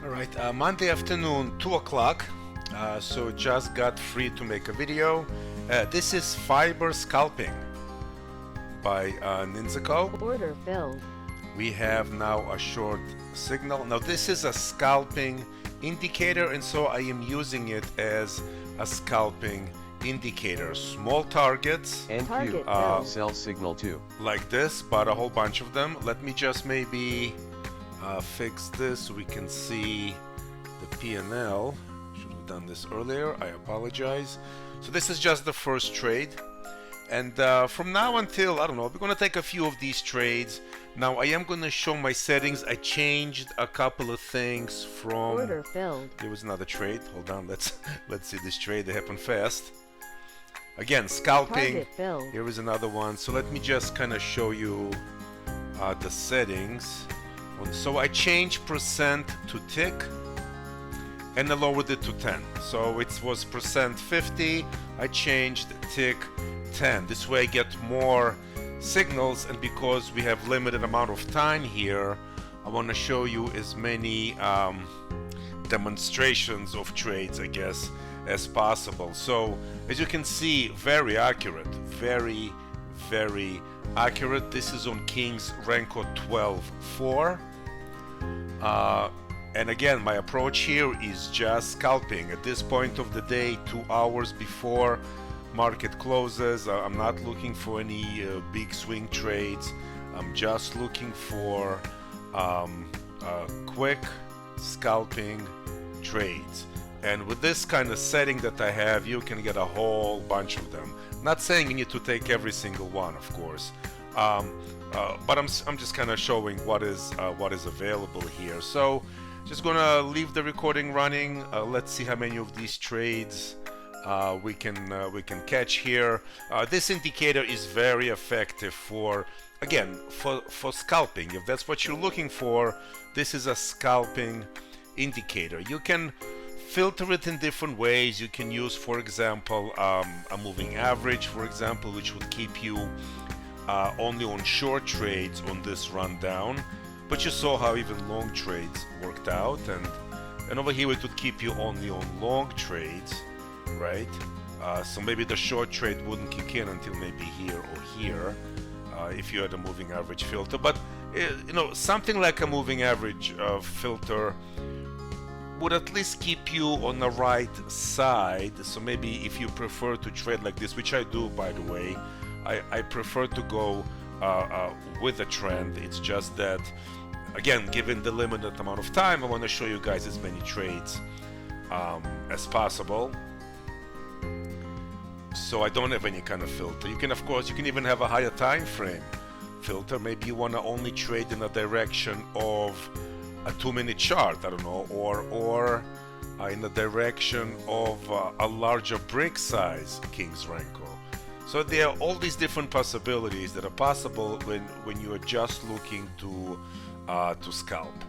All right, Monday afternoon, 2 o'clock. So just got free to make a video. This is Fibar Scalping by NINZA. Order filled. We have now a short signal. Now this is a scalping indicator, and so I am using it as a scalping indicator. Small targets. NQ, sell signal 2. Like this, but a whole bunch of them. Let me just maybe fix this so we can see the P&L. Should have done this earlier. I apologize. So this is just the first trade. And from now until, I don't know, we're going to take a few of these trades. Now I am going to show my settings. I changed a couple of things from... Order filled. There was another trade. Hold on, let's see this trade. They happen fast. Again, scalping. Here is another one. So let me just kind of show you the settings. So I changed percent to tick and I lowered it to 10. So it was percent 50. I changed tick 10. This way I get more signals, and because we have limited amount of time here, I want to show you as many demonstrations of trades, I guess, as possible. So as you can see, very accurate, very accurate. This is on King's Renko 12.4. And again, my approach here is just scalping at this point of the day, 2 hours before market closes. I'm not looking for any big swing trades. I'm just looking for quick scalping trades. And with this kind of setting that I have, you can get a whole bunch of them. Not saying you need to take every single one, of course, but I'm just kind of showing what is available here. So just gonna leave the recording running. Let's see how many of these trades we can catch here. This indicator is very effective for, again, for scalping. If that's what you're looking for, this is a scalping indicator. You can filter it in different ways. You can use, for example, a moving average, for example, which would keep you only on short trades on this rundown. But you saw how even long trades worked out, and over here it would keep you only on long trades, right? So maybe the short trade wouldn't kick in until maybe here or here, if you had a moving average filter. But you know, something like a moving average filter would at least keep you on the right side. So maybe if you prefer to trade like this, which I do, by the way, I prefer to go with a trend. It's just that, again, given the limited amount of time, I want to show you guys as many trades as possible. So I don't have any kind of filter. You can, of course, you can even have a higher time frame filter. Maybe you want to only trade in a direction of a 2-minute chart, I don't know, or in the direction of a larger brick size King's Renko. So there are all these different possibilities that are possible when you are just looking to scalp.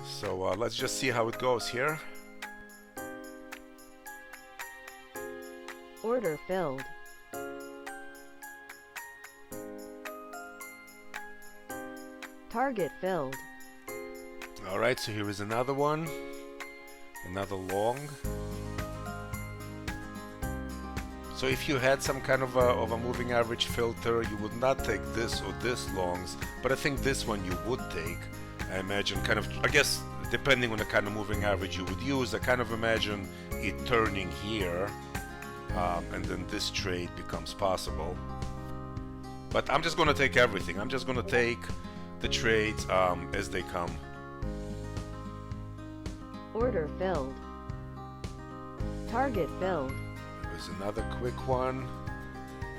So let's just see how it goes here. Order filled. Target filled. All right, so here is another one, another long. So if you had some kind of a moving average filter, you would not take this or this longs, but I think this one you would take. I imagine kind of, I guess, depending on the kind of moving average you would use, I kind of imagine it turning here, and then this trade becomes possible. But I'm just going to take everything. I'm just going to take the trades as they come. Order filled. Target filled. There's another quick one.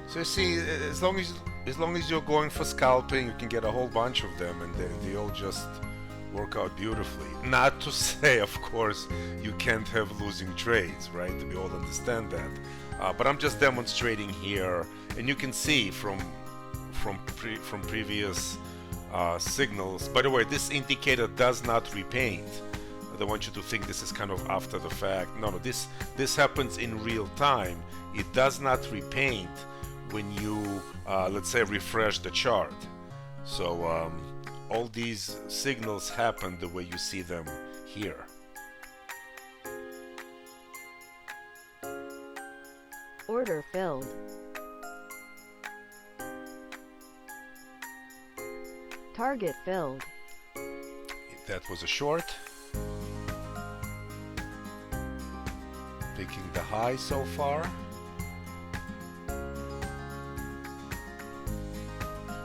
So you see, as long as you're going for scalping, you can get a whole bunch of them, and they all just work out beautifully. Not to say, of course, you can't have losing trades, right? We all understand that. But I'm just demonstrating here, and you can see from previous signals. By the way, this indicator does not repaint. I don't want you to think this is kind of after the fact. No, this happens in real time. It does not repaint when you, let's say, refresh the chart. So all these signals happen the way you see them here. Order filled. Target filled. That was a short. Picking the high so far.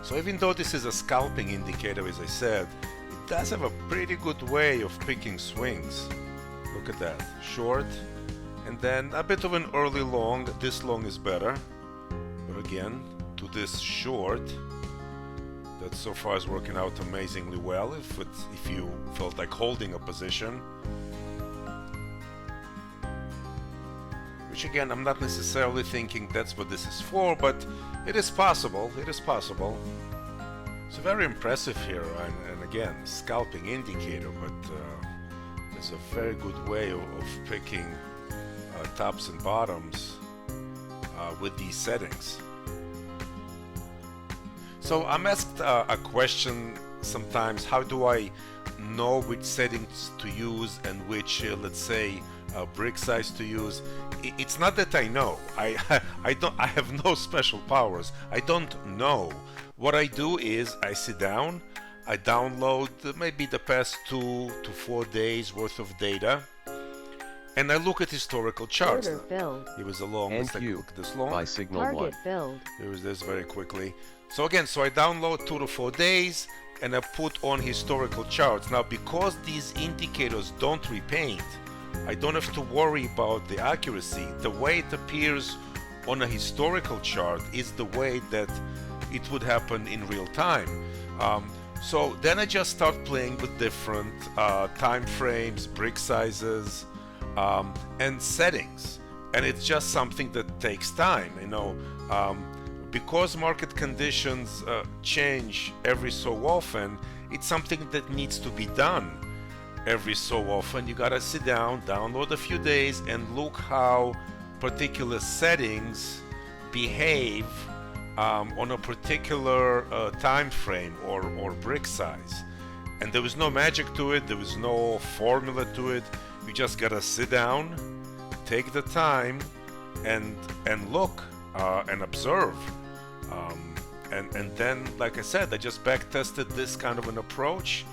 So even though this is a scalping indicator, as I said, it does have a pretty good way of picking swings. Look at that, short, and then a bit of an early long. This long is better, but again, to this short, that so far is working out amazingly well. If you felt like holding a position, which again, I'm not necessarily thinking that's what this is for, but it is possible. It is possible. It's very impressive here, and again, scalping indicator, but there's a very good way of picking tops and bottoms with these settings. So I'm asked a question sometimes: how do I know which settings to use and which, let's say, brick size to use? It's not that I know. I have no special powers. I don't know. What I do is I sit down, I download maybe the past 2 to 4 days worth of data, and I look at historical charts. Order filled. It was a long. Let's take a look at this long. By signal Target 1. filled. Here is this very quickly. So again, I download 2 to 4 days and I put on historical charts. Now, because these indicators don't repaint, I don't have to worry about the accuracy. The way it appears on a historical chart is the way that it would happen in real time. So then I just start playing with different time frames, brick sizes, and settings. And it's just something that takes time, because market conditions change every so often. It's something that needs to be done every so often. You gotta sit down, download a few days, and look how particular settings behave on a particular time frame or brick size. And there was no magic to it, there was no formula to it. You just gotta sit down, take the time, and look and observe. And then, like I said, I just back tested this kind of an approach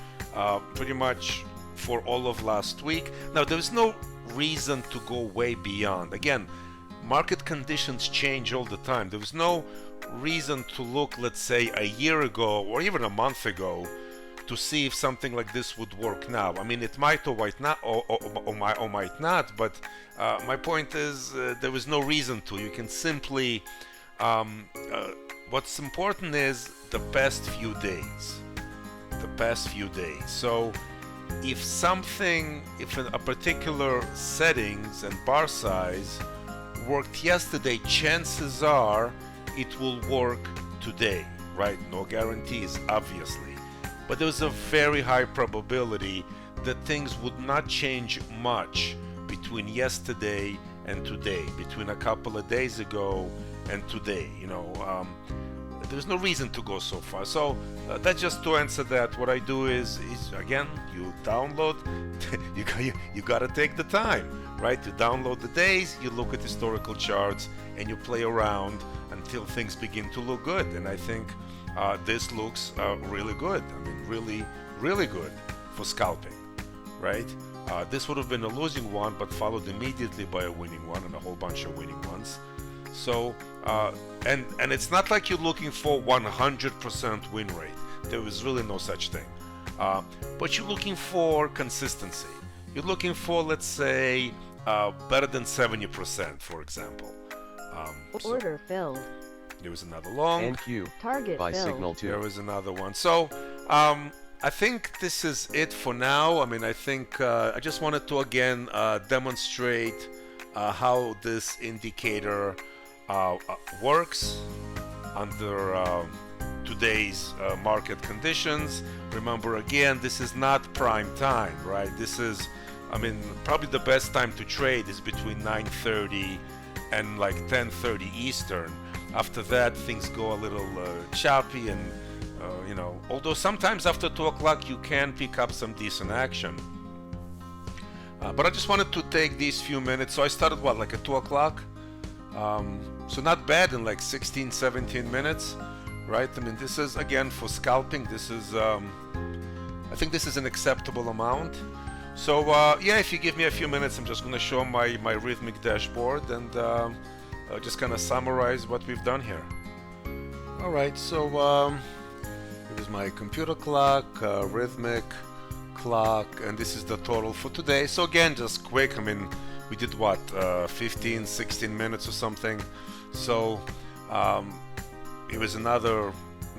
pretty much for all of last week. Now, there's no reason to go way beyond. Again, market conditions change all the time. There was no reason to look, let's say, a year ago or even a month ago to see if something like this would work now. I mean, it might or might not, or might not, but my point is there was no reason to. You can simply, what's important is the past few days. The past few days. So if a particular settings and bar size worked yesterday, chances are it will work today, right? No guarantees, obviously. But there's a very high probability that things would not change much between yesterday and today, between a couple of days ago and today. There's no reason to go so far. So that's just to answer that. What I do is again, you download. you gotta take the time, right? You download the days, you look at historical charts, and you play around until things begin to look good. And I think this looks really good. I mean, really, really good for scalping, right? This would have been a losing one, but followed immediately by a winning one and a whole bunch of winning ones. So, and it's not like you're looking for 100% win rate. There is really no such thing. But you're looking for consistency. You're looking for, let's say, better than 70%, for example. Order filled. There was another long. NQ. Target By filled. signal 2. There was another one. So, I think this is it for now. I mean, I think I just wanted to again demonstrate how this indicator works under today's market conditions. Remember, again, this is not prime time, right? This is, I mean, probably the best time to trade is between 9:30 and like 10:30 Eastern. After that, things go a little choppy, and You know, although sometimes after 2 o'clock you can pick up some decent action. But I just wanted to take these few minutes. So I started what, like at 2 o'clock? So not bad in like 16, 17 minutes, right? I mean, this is, again, for scalping, this is, I think this is an acceptable amount. So yeah, if you give me a few minutes, I'm just going to show my rhythmic dashboard and just kind of summarize what we've done here. All right, so here's my computer clock, rhythmic clock, and this is the total for today. So again, just quick, I mean, we did what, 15, 16 minutes or something. So it was another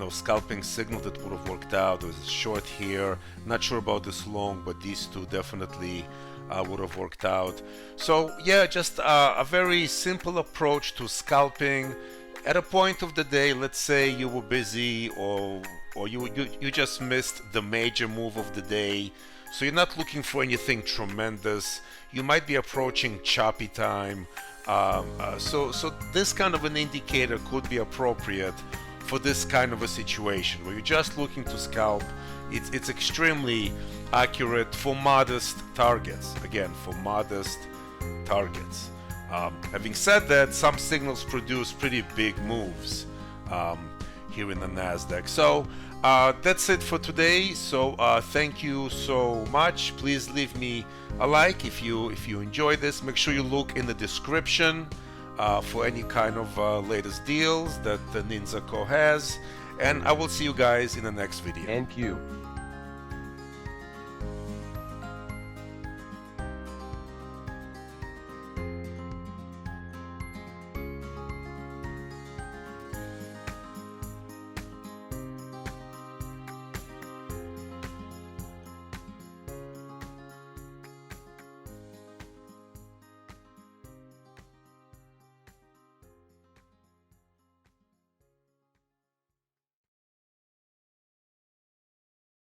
scalping signal that would have worked out. There was a short here, not sure about this long, but these two definitely would have worked out. So yeah, just a very simple approach to scalping. At a point of the day, let's say you were busy or you just missed the major move of the day, so you're not looking for anything tremendous. You might be approaching choppy time, so this kind of an indicator could be appropriate for this kind of a situation where you're just looking to scalp. It's extremely accurate for modest targets. Again, for modest targets. Having said that, some signals produce pretty big moves here in the NASDAQ. So that's it for today. So thank you so much. Please leave me a like if you enjoy this. Make sure you look in the description for any kind of latest deals that the NINZA Co has. And I will see you guys in the next video. NQ.